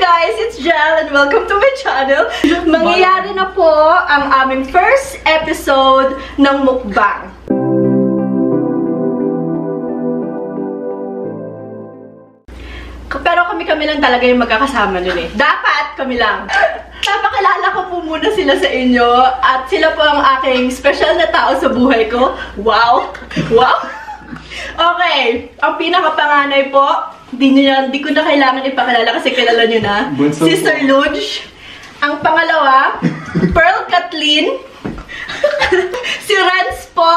guys! It's Jel and welcome to my channel. Mangyayari na po ang aming first episode ng mukbang. Pero kami lang talaga yung magkakasama nun eh. Dapat kami lang. Napakilala ko po muna sila sa inyo at sila po ang aking special na tao sa buhay ko. Wow! Wow! Okay, ang pinakapanganay po, hindi ko na kailangan ipakilala kasi kilala nyo na. Si Sir Luge. Ang pangalawa, Pearl Kathleen. Si Renz po.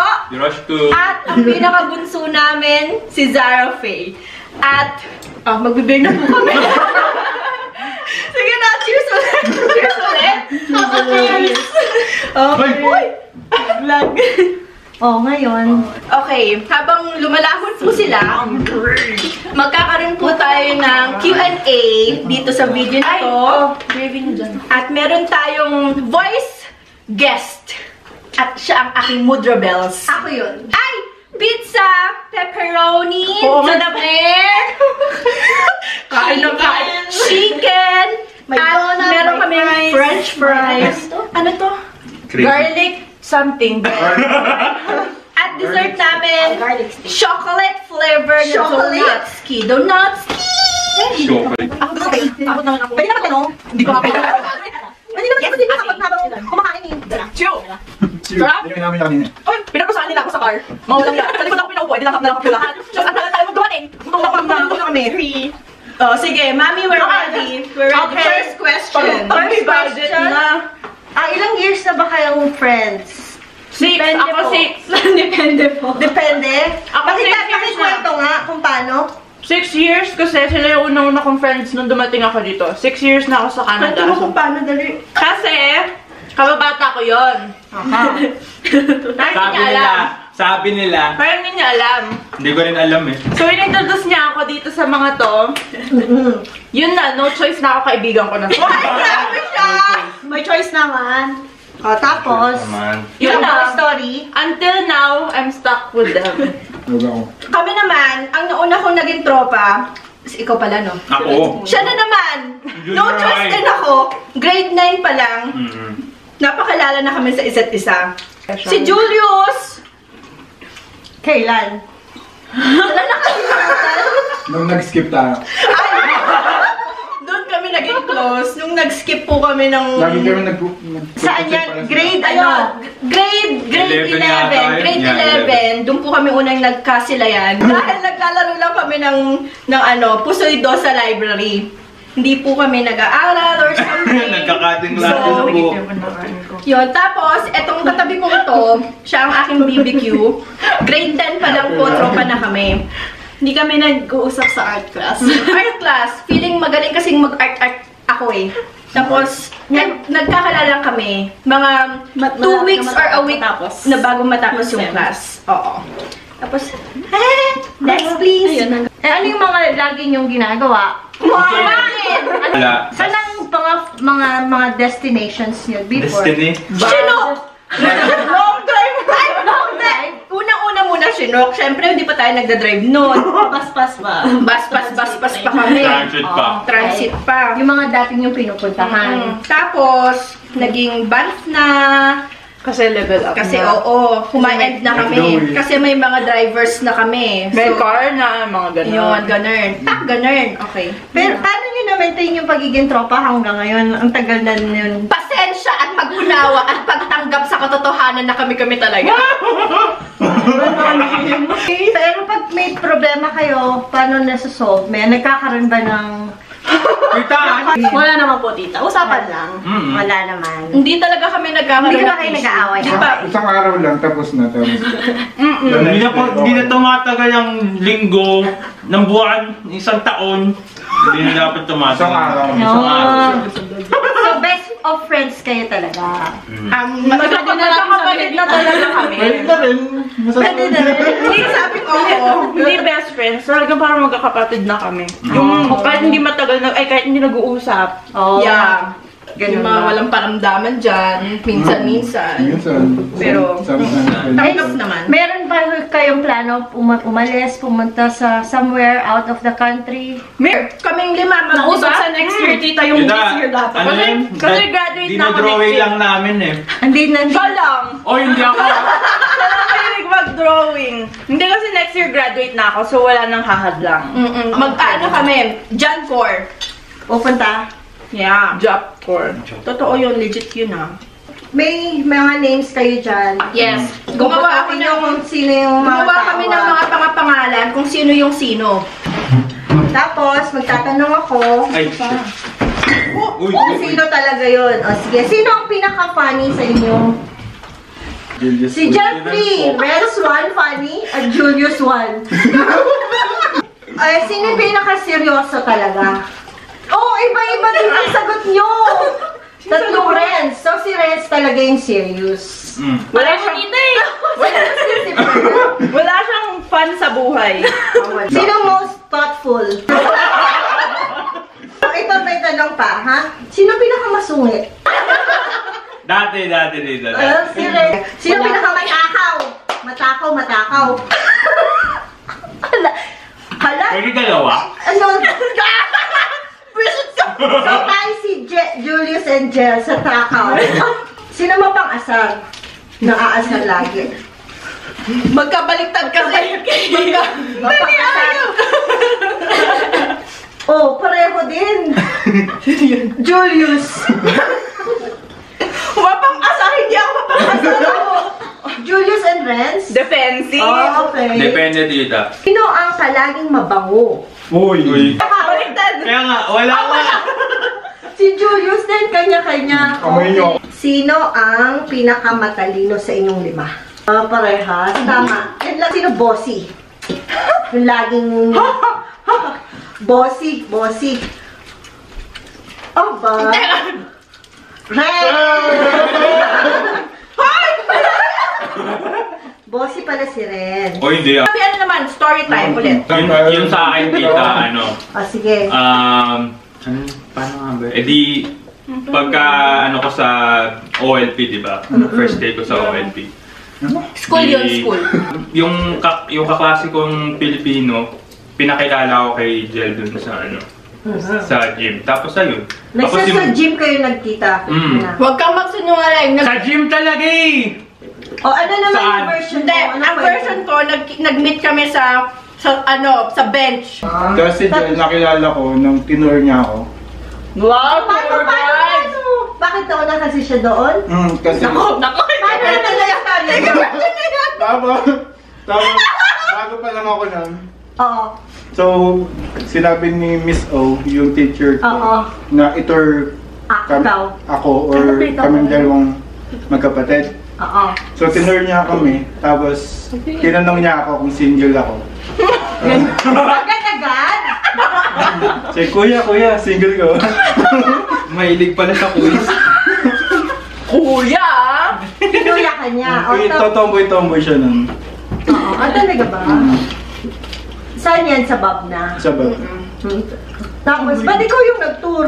At ang pinakabunso namin, si Zara Faye. At, magbibigay na po kami. Sige na, cheers ulit. Cheers ulit. Cheers. Okay. Uy! Vlog. Oh, ngayon. Okay, habang lumalahon po sila, magkakaroon po tayo ng Q&A dito sa video na to. At meron tayong voice guest. At siya ang aking Mudra Bells. Ako yun. Ay! Pizza! Pepperoni! Kain ng kain. Chicken! May donut, meron may kami fries. french fries. Ano to? Garlic something. At dessert namin, Garlic stick. chocolate flavor na Donutski. Donutski! Ako naman ako. Pwede naman tanong? Hindi ko kapit. Pwede naman kasi habang kumakain eh. Chill! Sarap? Hindi namin kanina. Uy, pinapasahan nila ako sa car. Mawalang yan. Sa likod ako pinaupo, hindi lang ako lahat. So, saan na tayo magdumating? Magdumating na kami. Oh, sige, Mami, we're ready. We're ready. Okay. First question. First question. Ilang years na ba kayong friends? 6. Ako 6. Depende po. Depende? Ako 6 years Pakikwento nga kung paano. 6 years kasi sila yung unang-una kong friends nung dumating ako dito. 6 years na ako sa Canada. Kwento mo kung paano, dali. Kasi, kababata ko yun. Sabi nila. Parang hindi niya alam. Hindi ko rin alam eh. So, inintroduce niya ako dito sa mga to. Yun na, no choice na ako, kaibigan ko na. Grabe siya! May choice naman. O, tapos, Yun yung na. story. Until now, I'm stuck with them. Kami naman, ang nauna kong naging tropa, ikaw pala, no? Ako. Siya na naman! No Junior choice high. din ako. Grade 9 pa lang. Napakalala na kami sa isa't isa. Si Julius! Kailan? Wala na kalimutan. Nung nag-skip tayo. Doon kami naging close. Nung nag-skip po kami ng... Lagi kami Saan yan? Grade Ayun, ano? grade 11 yata 11. yun. Grade Yeah, 11. Doon po kami unang nagkasilayan. Dahil naglalaro lang kami ng Pusoy 2 sa library. Hindi po kami nag-aaral or something. Nagkakating lang So, po. yun. Tapos, etong katabi ko ito, siya ang aking BBQ. Grade 10 pa lang po, tropa na kami. Hindi kami nag-uusap sa art class. Art class. Feeling magaling kasing mag-art ako eh. Tapos, nagkakalala kami. Mga 2 weeks or a week na bago matapos yung class. Oo. Tapos, next please. Eh, ano yung mga lagi niyong ginagawa? Kumain! Wala. Saan ang mga destinations niyo before? Destiny. Chinook! Long drive! Long drive! Unang-una muna Chinook. Siyempre, hindi pa tayo nagda-drive noon. Baspas ba? Baspas pa kami. Transit pa. Transit pa. Yung mga dating yung pinupuntahan. Tapos, naging Banff na. Kasi level up Kasi na. oo, huma-end na kami. Kasi may mga drivers na kami. May So, car na, mga ganun. yun, ganun. Ganun. Okay. Pero paano nyo na-maintain yung pagiging tropa hanggang ngayon? Ang tagal na yun. Pasensya at pag-unawa at pagtanggap sa katotohanan na kami-kami talaga. Pero pag may problema kayo, paano nasa-solve? May nagkakaroon ba ng... Wala naman po, tita. Usapan lang. Wala naman. Hindi talaga kami nagkakaroon. Hindi ba ng kayo issue. nag-aaway? Di ba? Isang araw lang, tapos na. Hindi na tumatagal ang linggo, ng buwan, isang taon. Hindi na dapat tumatagal. Isang araw. So, best of friends kayo talaga. Magkakapatid na talaga kami. Pwede na rin. Pwede na rin. Hindi sabi ko, oo. Hindi best friends, talagang parang magkakapatid na kami. Yung kahit hindi matagal na, kahit hindi nag-uusap. Oh. Yeah. Ganun Yung mga ba? walang paramdaman dyan, minsan-minsan. Minsan. Pero, tanggap naman. Meron ba kayong plano umalis, pumunta sa somewhere out of the country? Kaming 5, Nausap diba? sa next year, tita kayong Tita, this year dapat. ano yun? Kasi graduate na ako next Dinodrawing year. lang namin eh. Hindi na. Siya lang. Oh, hindi ako. Siya lang mahilig mag-drawing. Hindi kasi next year graduate na ako, so wala nang hahadlang. Mag-ano kami, Jan 4. Pupunta. Yeah. Job core. Totoo yun, legit yun ah. May mga names kayo dyan. Yes. Gumawa ako Pupuntahin nyo ng... kung sino yung mga Gumawa tao, kami ng ah. mga pangalan kung sino yung sino. Tapos, magtatanong ako. Ay, Uy, Kung sino talaga yun. O sige, sino ang pinaka-funny sa inyo? Si Jeffrey, Reds 1 funny, at Julius 1. Ay, sino yung pinaka-seryoso talaga? Oh, iba-iba din ang sagot nyo. Tatlong Renz. So, si Renz talaga yung serious. Wala siyang wala siyang fun sa buhay. Sino most thoughtful? Ito may tanong pa, ha? Sino pinaka-masungit? Dati dito. Si Renz. Sino pinaka-matakaw? Matakaw. Hala? Pwede dalawa? Ano? So, tayo si Julius and Jel sa takaw. Sino mo pang asar? Naaasar lagi. Magkabaliktad kasi. Mapang-asar. Oh, pareho din. Julius. Mapang-asar, hindi ako mapang-asar. Julius and Renz? Defensive. Oh, okay. Depende tita. Sino ang palaging mabango? Uy. Baliktad. Kaya nga, wala nga. Si Julius din, kanya-kanya. Sino ang pinakamatalino sa inyong lima? Parehas. Tama. Yan lang, sino bossy? Yung laging... bossy. Oh, ba? Ren! Bossy pala si Ren. O hindi ah. Sabi ano naman, story time ulit. Yun sa akin tita, ano. Sige. Paano nga ba? Eh di, pagka ano ko sa OLP, di ba? First day ko sa OLP. School yun, school. Yung kaklase kong Pilipino, pinakilala ko kay Jel dun sa ano, sa gym. Tapos ayun. Tapos Sa gym kayo nagkita. Huwag kang magsinungaling. Sa gym talaga eh! O ano naman Saan? yung version Hindi, mo? Ano ang pwede? version ko, nag-meet kami sa bench. Kasi dahil nakilala ko, nung tinur niya ako. Wow, Paano? Bakit nauna kasi siya doon? Kasi, Paano naman tapos, bago pa lang ako nun. Oo. So, sinabi ni Miss O, yung teacher ko, Oo. na itur Ikaw. ako or Ano ba kaming ito? dalawang magkapatid. Oo. So, tinur niya kami, tapos tinanong niya ako kung single ako. Agad-agad? Say, kuya, single ko. Mahilig pala sa quiz. kuya! Pinuya ka niya. Tomboy siya nun. Oo. Talaga ba? Saan yan? Sa Bob na? Sa baba. Tapos, ba't ikaw yung nag-tour?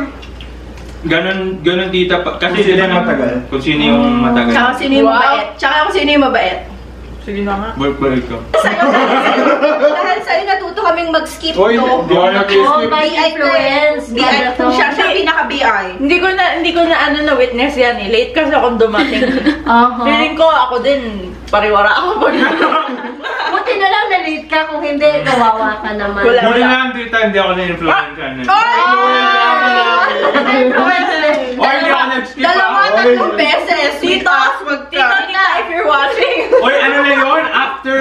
Ganon tita pa. Kasi Kung sino di ba yung naman- matagal? Kung sino yung matagal. Tsaka sino yung Wow. mabait. Tsaka kung sino yung mabait. Sige na nga. Balik ko. Dahil sa'yo natuto kaming mag-skip Oy, to. di ako nag-skip. by influence. BI. Siya pinaka-BI. Hindi ko na na-witness yan eh. Late kasi akong dumating. Feeling ko ako din, pariwara ako pag Buti na lang na-late ka. Kung hindi, kawawa ka naman. Wala. Muli lang tita, hindi ako na-influence. Oy, hindi ako nag-skip Dalawa, ah. tatlong beses. Tita, Tita, if you're watching. Oy, ano na yun? After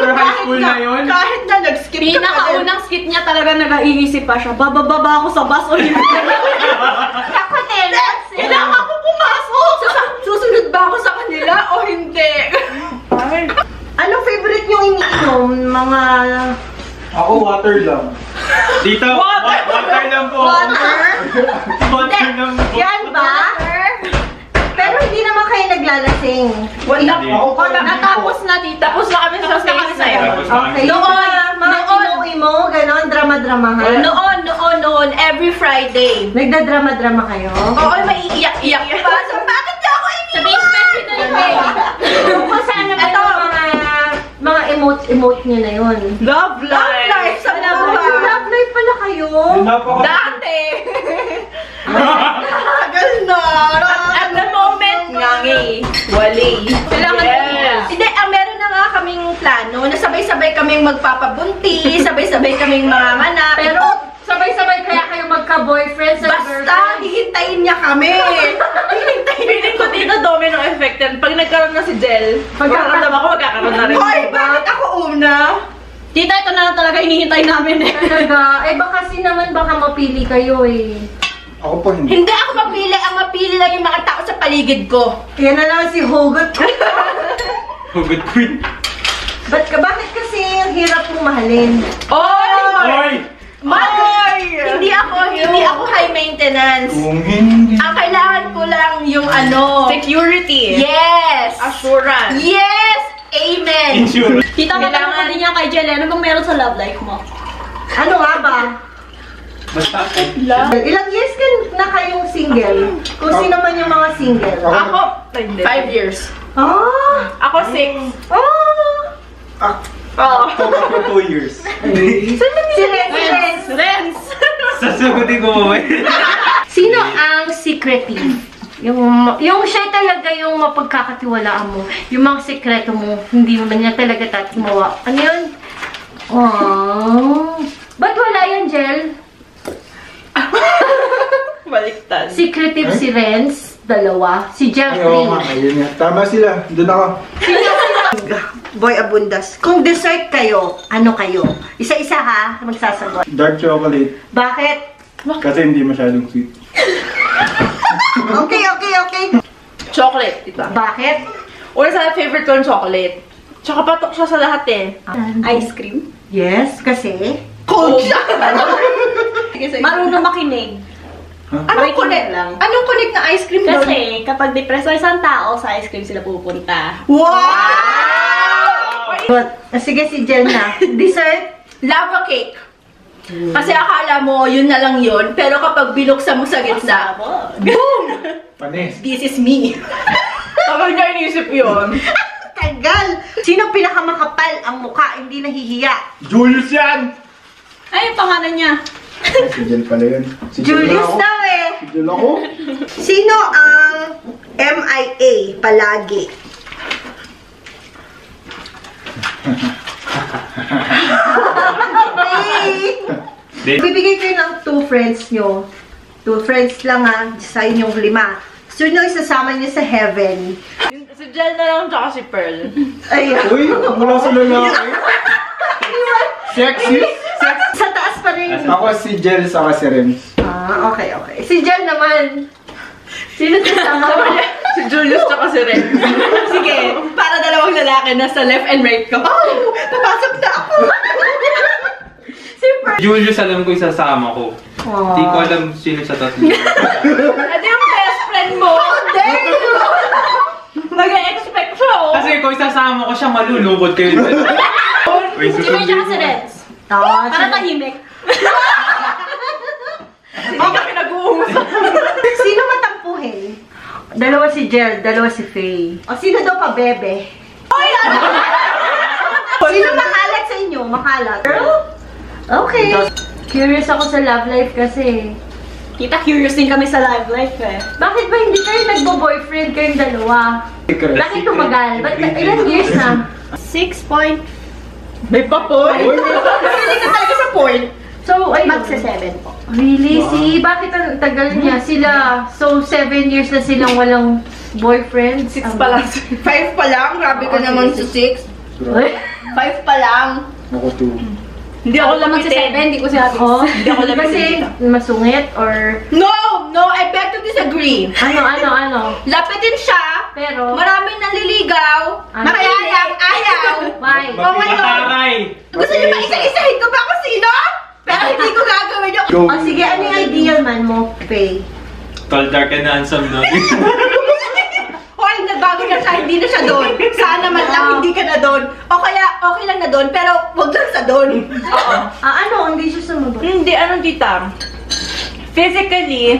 high school na yun? Kahit na nag-skip ka pa din. Pinakaunang skit niya talaga nag-iisip pa siya. Bababa ako sa bus o hindi. Ako din. Kailangan ako pumasok. Susunod ba ako sa kanila o hindi? Anong favorite niyong iniinom? Mga... Ako, water lang. Tita, water lang po. Water? Water lang po. Yan ba? Pero hindi naman kayo naglalasing. Wala. Ako, Natapos na tita. Tapos na kami sa phase na yun. Tapos na Okay. kami. Mga imo-imo, ganon, drama-dramahan. Noon, every Friday. Nagdadrama-drama kayo? Oo, maiiyak-iyak pa. So, bakit niya ako iniwan? Kung saan naman yung mga emote nyo na yun? Love life. Life sa Love buhay. life pala kayo? Dati. plano na sabay-sabay kaming magpapabuntis, sabay-sabay kaming manganganak. Pero, sabay-sabay kaya kayo magka-boyfriend sa basta, hihintayin niya kami. Feeling ko dito domino effect yan. Pag nagkaroon na si Jel, magkakaroon ako, magkakaroon na rin. Hoy, bakit ako una? Tita, ito na lang talaga hinihintay namin eh. Talaga? Eh, baka naman baka mapili kayo eh. Ako po hindi. Hindi ako mapili. Ang mapili lang yung mga tao sa paligid ko. Kaya na lang si Hugot. Hugot queen. Bakit kasi ang hirap mong mahalin? Oy! Hindi ako high maintenance. Kung hindi. Ang kailangan ko lang yung ano. Security. Yes! Assurance. Yes! Amen! Insurance. Tita, matanong ko din yan kay Jelly. Ano bang meron sa love life mo? Ano nga ba? Basta Ilang years na kayong single? Kung sino man yung mga single. Ako, hindi. 5 years. Ah! Ako 6. Ah! Ako po 2 years. Si Renz. Renz! sasagutin ko mo. Sino ang secretive? Yung siya talaga yung mapagkakatiwalaan mo. Yung mga sekreto mo, hindi mo niya talaga tatimawa. Ano yun? Oh. Ba't wala yan, Jel? Baliktad. Secretive si Renz, dalawa. Si Ay, Jeffrey. oo nga, ayun nga. Tama sila. Doon ako. Boy Abundas. Kung dessert kayo, ano kayo? Isa-isa ha, magsasagot. Dark chocolate. Bakit? Kasi hindi masyadong sweet. Okay. Chocolate, diba? Bakit? Una sa favorite ko yung chocolate. Tsaka patok siya sa lahat eh. Ice cream? Yes, kasi... Cold siya. Marunong makinig. Anong connect? lang. Anong connect na ice cream doon? Kasi kapag depressed ang isang tao, sa ice cream sila pupunta. Wow! Sige, si Jen na. Dessert? Lava cake. Kasi akala mo, yun na lang yun. Pero kapag binuksan mo sa gitna, boom! Panis. This is me. Kapag niya inisip yun. Tagal! Sino pinakamakapal ang mukha, hindi nahihiya? Julius yan! Ay, yung pangalan niya. Ay, si Jel pala yun. Si Jel Julius ako. daw eh. Si Jel ako. Sino ang MIA palagi? Okay. Bibigay kayo ng 2 friends nyo. 2 friends lang ha, sa inyong 5. Sino isasama nyo sa heaven? Si Jel na lang tsaka si Pearl. Ayan. Uy, mula sa lalaki. Sexy. Sa taas pa rin. Ako si Jel sa si Renz. Ah, okay. Si Jen naman. Sino sasama mo? Si Julius tsaka si Ren. Sige, para dalawang lalaki na sa left and right ko. Oh! Papasok na ako! Julius alam ko isasama ko. Hindi ko alam sino sa tatlo. Ito yung best friend mo. Nag-expect siya oh. Kasi kung isasama ko siya, malulungkot kayo. Wait, Si May tsaka si Renz. Ah, Para tahimik. Hindi ka pinag-uusap. Sino matampuhin? Dalawa si Jel, dalawa si Faye. O sino daw pa bebe? Sino makalat sa inyo? Makalat? Okay. Curious ako sa love life kasi. Kita curious din kami sa live life eh. Bakit ba hindi kayo nagbo-boyfriend kayong dalawa? Bakit tumagal? Ba't ilang years na? 6 point. May papoy. Hindi ka talaga sa point. So, ayun. Magsa-7 po. Really? See, bakit ang tagal niya? Sila, so 7 years na silang walang boyfriend? 6 pa lang. 5 pa lang, grabe ka naman sa 6. 5 pa lang. Ako 2. Hindi ako Ako magsa-7, lamitin. hindi ko sinabi. Oh, Hindi ako labitin kasi dito. masungit or No, I beg to disagree. ano? Lapitin siya, Pero, maraming naliligaw, Ano? kaya lang ayaw. why? Oh my God. Mataray! Gusto niyo ba isa-isahin ko ba kung sino? Pero hindi ko gagawin yung... Go. O sige, ano yung ideal man mo, Faye? Tall, dark, and handsome no? Hoy, nagbago na siya, hindi na siya doon. Sana man lang hindi ka na doon. O kaya, okay lang na doon, pero wag lang sa doon. Oo. Ano? Hindi siya sumagot. Hindi, ano tita? Physically,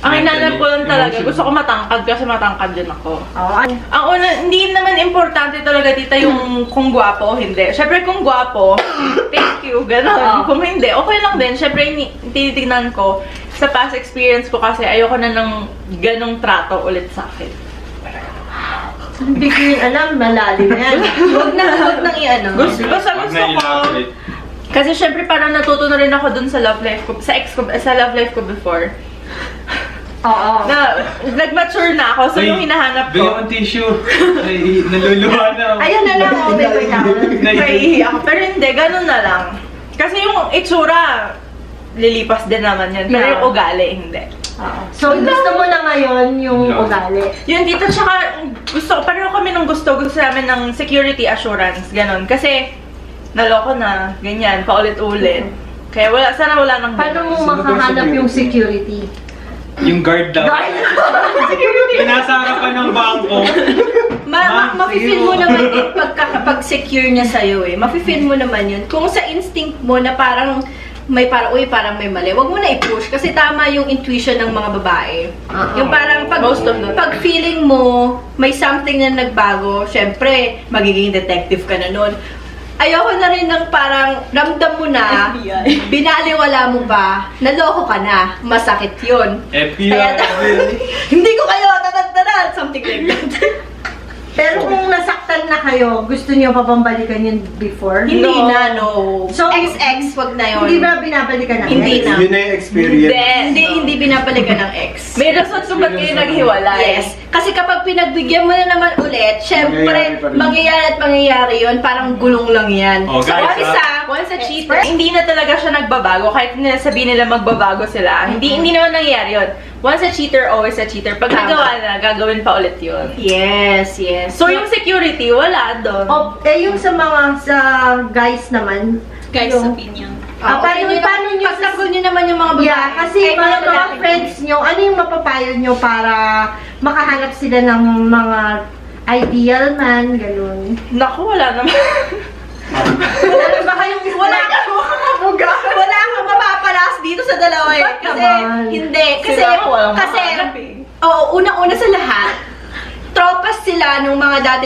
ang hinanap ko lang talaga, gusto ko matangkad kasi matangkad din ako. Ang una, hindi naman importante talaga tita yung kung gwapo o hindi. Siyempre kung gwapo, thank you, gano'n. Kung hindi, okay lang din. Siyempre, tinitignan ko sa past experience ko kasi ayoko na ng ganong trato ulit sa akin. Hindi ko yun alam, malalim yan. Huwag nang i-ano. Gusto ko. elaborate. Kasi syempre parang natuto na rin ako dun sa love life ko, sa love life ko before. Oo. Nag-mature na ako, so yung hinahanap ko. Bigyan ang tissue. Naluluha na ako. Ayun na lang, may pagkakal. Naiihi ako. Pero hindi, ganun na lang. Kasi yung itsura, lilipas din naman yan. Pero yung ugali, hindi. So, gusto mo na ngayon yung ugali? Yun dito, tsaka pareho kami ng gusto namin ng security assurance, ganun. Kasi, naloko na, ganyan, paulit-ulit. Kaya sana wala nang Paano mo makahanap yung security? Yung guard lang. Nasa harapan ng bangko. Mafe-feel mo naman din pag secure niya sa'yo eh. Mafe-feel mo naman yun. Kung sa instinct mo na parang parang may mali. Huwag mo na i-push kasi tama yung intuition ng mga babae. Yung parang pag feeling mo may something na nagbago, syempre magiging detective ka na nun. Ayoko na rin ng parang ramdam mo na, binaliwala mo ba, naloko ka na, masakit yun. FBI. Hindi ko kayo tatagdanan, something like that. Pero kung nasaktan na kayo, gusto niyo pa bang balikan yun before? Hindi na, no. So, ex wag na yun. Hindi ba binabalikan ng Hindi ex? na. Yun na yung experience. Hindi binabalikan ng ex. May rason kung ba't kayo naghiwalay. Yes. Kasi kapag pinagbigyan mo na naman ulit, syempre, mangyayari yun. Parang gulong lang yan. Oh, guys, Once a cheater, hindi na talaga siya nagbabago. Kahit sabihin nila magbabago sila. Hindi naman nangyayari yun. Once a cheater, always a cheater. Pag nagawa na, gagawin pa ulit yun. Yes. So, yung security, wala doon. Yung sa guys naman. Guys' yung, opinion. paano nyo pagtanggol nyo naman yung mga babae. Yeah, kasi mga friends nyo, ano yung mapapayo nyo para makahanap sila ng mga ideal man, ganun? Naku, wala naman. Wala kang mapapalas dito sa dalawa eh. Kasi, unang-una sa lahat, tropas sila nung mga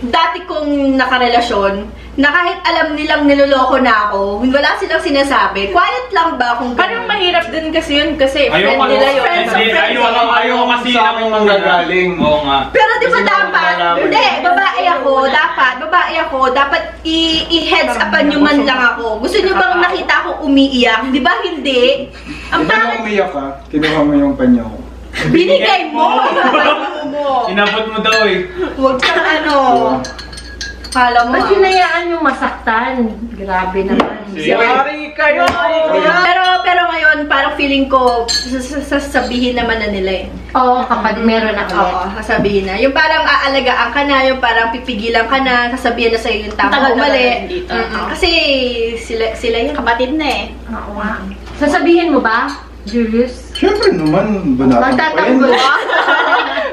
dati kong nakarelasyon, na kahit alam nilang niloloko na ako, wala silang sinasabi. Quiet lang ba kung Parang mahirap din kasi yun, kasi Ayaw friend nila yun. Ayaw kasi namin manggagaling. Oo nga. Pero di ba dapat, babae ako, dapat i-heads upan nyo man lang ako. Gusto nyo bang nakita ako umiiyak? Di ba hindi? Ang Hindi mo umiyak ka, kinuha mo yung panyo ko. binigay mo! Inabot mo daw eh. Huwag kang Kala mo Ba't hinayaan yung masaktan? Grabe naman. Sorry kayo! Pero ngayon, parang feeling ko, sasabihin naman na nila eh. Oo, kapag meron na ulit. Oo, sasabihin na. Yung parang aalagaan ka na, yung parang pipigilan ka na, sasabihin na sa'yo yung tama o mali. Dito. Kasi sila yun. Kapatid na eh. Oo nga. Sasabihin mo ba, Julius? Siyempre naman, banata pa yan. Magtatanggol.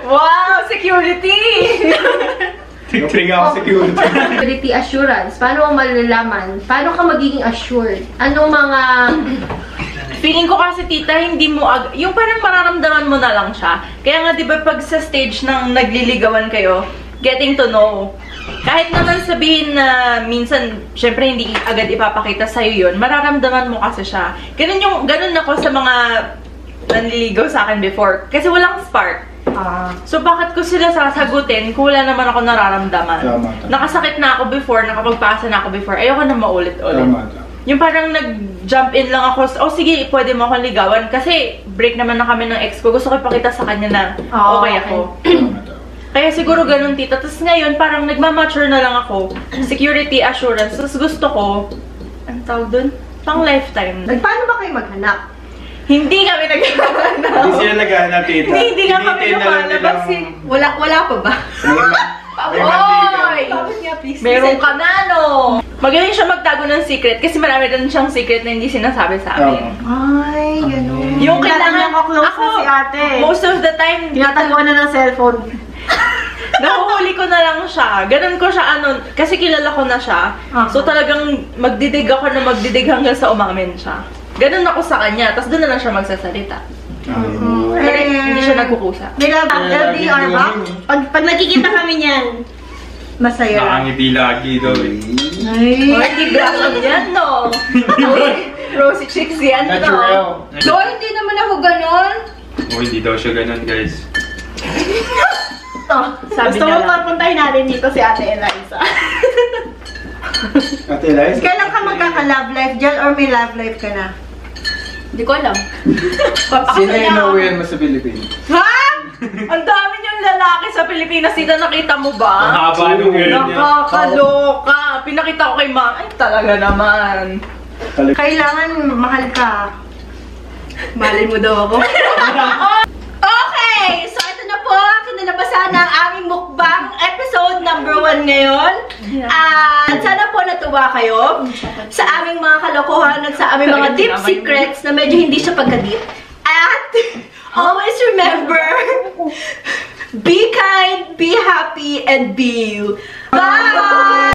Wow! Security! Tingnan ako security. Security assurance. Paano mo malalaman? Paano ka magiging assured? Anong mga... Feeling ko kasi, tita, hindi mo yung parang mararamdaman mo na lang siya. Kaya nga, di ba, pag sa stage ng nagliligawan kayo, getting to know. Kahit naman sabihin na minsan, syempre hindi agad ipapakita sa'yo yun, mararamdaman mo kasi siya. Ganun ako sa mga nanliligaw sa akin before. Kasi walang spark. So, bakit ko sila sasagutin kung wala naman ako nararamdaman? Tama. Nakasakit na ako before, nakapagpasa na ako before, ayoko na maulit-ulit. Tama. Yung parang nag-jump in lang ako, oh sige, pwede mo akong ligawan. Kasi break naman na kami ng ex ko. Gusto ko ipakita sa kanya na okay ako. Kaya siguro ganun, tita. Tapos ngayon, parang nagmamature na lang ako. Security assurance. Tapos gusto ko, ang tawag dun? Pang lifetime. Paano ba kayo maghanap? Hindi kami naghahanap. Hindi sila naghahanap, tita. Hindi nga kami lumalabas eh. Wala pa ba? Oy! Meron ka na, no? Magaling siya magtago ng secret kasi marami rin siyang secret na hindi sinasabi sa amin. Ay, ganun. Yung kailangan close na si ate. Most of the time, Tinataguan na ng cellphone. nahuhuli ko na lang siya. Ganun ko siya, kasi kilala ko na siya. So talagang magdidig ako na magdidig hanggang sa umamin siya. Ganun ako sa kanya, tapos doon na lang siya magsasalita. Pero hindi siya nagkukusa. May LDR ba? Pag nakikita kami niyan, Masaya lang. Nakangiti lagi daw eh. Ay. Hindi blushing yan, no? Rosy chicks yan, no? Natural. Hindi naman ako ganon. Oh, hindi daw siya ganun, guys. gusto. Sabi Gusto niya mo lang. papuntahin natin dito si Ate Eliza. Ate Eliza. Kailan ka magkaka-love life dyan or may love life ka na? Hindi ko alam. Sino yung inuwihan mo sa Pilipinas? Ha? Ang dami niyang lalaki sa Pilipinas. Dito nakita mo Ang ba? haba nung girl niya. Nakakaloka. Pinakita ko kay Ma. Ay, talaga naman. Kailangan mahal ka. Malay mo daw ako. Okay! So, ito na po. Kinalabasan ng aming mukbang episode number 1 ngayon. At sana po natuwa kayo sa aming mga kalokohan at sa aming mga deep secrets na medyo hindi siya pagka-deep. At always remember, be kind, be happy, and be you. Bye!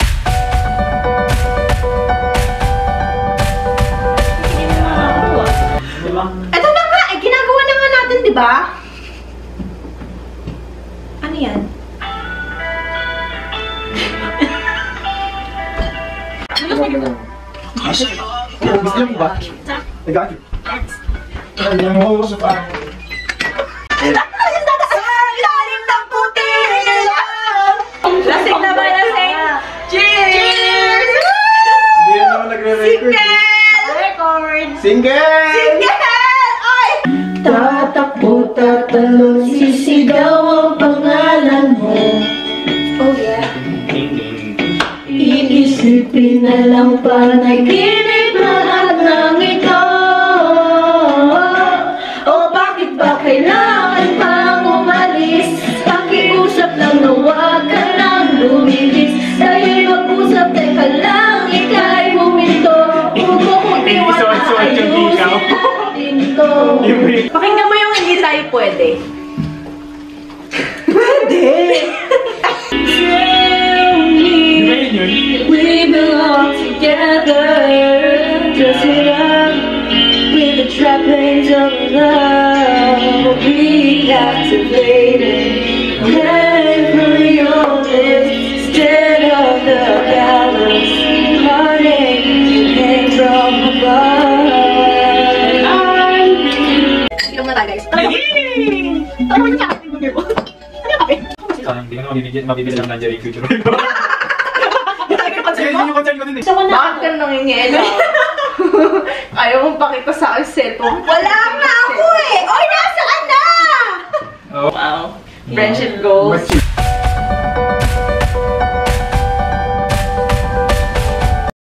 Ito na nga, ginagawa na nga natin, di ba? Ano yan? Gusto mo ba? I got you. Alam mo, sa parang... Lalim ng puti! Lasing na ba? Lasing? Cheers! Hindi yan naman nagre-record. Record! Single! Single! Ay! Tatakbo, tatalon, sisigaw ang pangalan mo. Oh yeah. Iisipin na lang panaginip lahat ng ito. O bakit ba kailangan pang umalis? Pakiusap lang na huwag ka nang lumilis. Tayo'y mag-usap, teka lang, ika'y huminto. Huwag mo kong Suot-suot yung ikaw. tinto. Pakinggan mo yung hindi tayo pwede. Di ba yun yun? We belong together. Dress it up with the trappings of love. Reactivated. Every old instead of the gallows. Heartache came from above. Inom na tayo, guys. Ano mo niya? Ano mo? Sayang, hindi ka naman mabibili ng Nigeria yung future. Sige, Yun yung concern ko din eh. Bakit ka nangingielo? Ayaw mong pakita sa akin cellphone. Wala nga ako eh! Oy, nasaan na? Oh. Wow. Friendship goals. Mas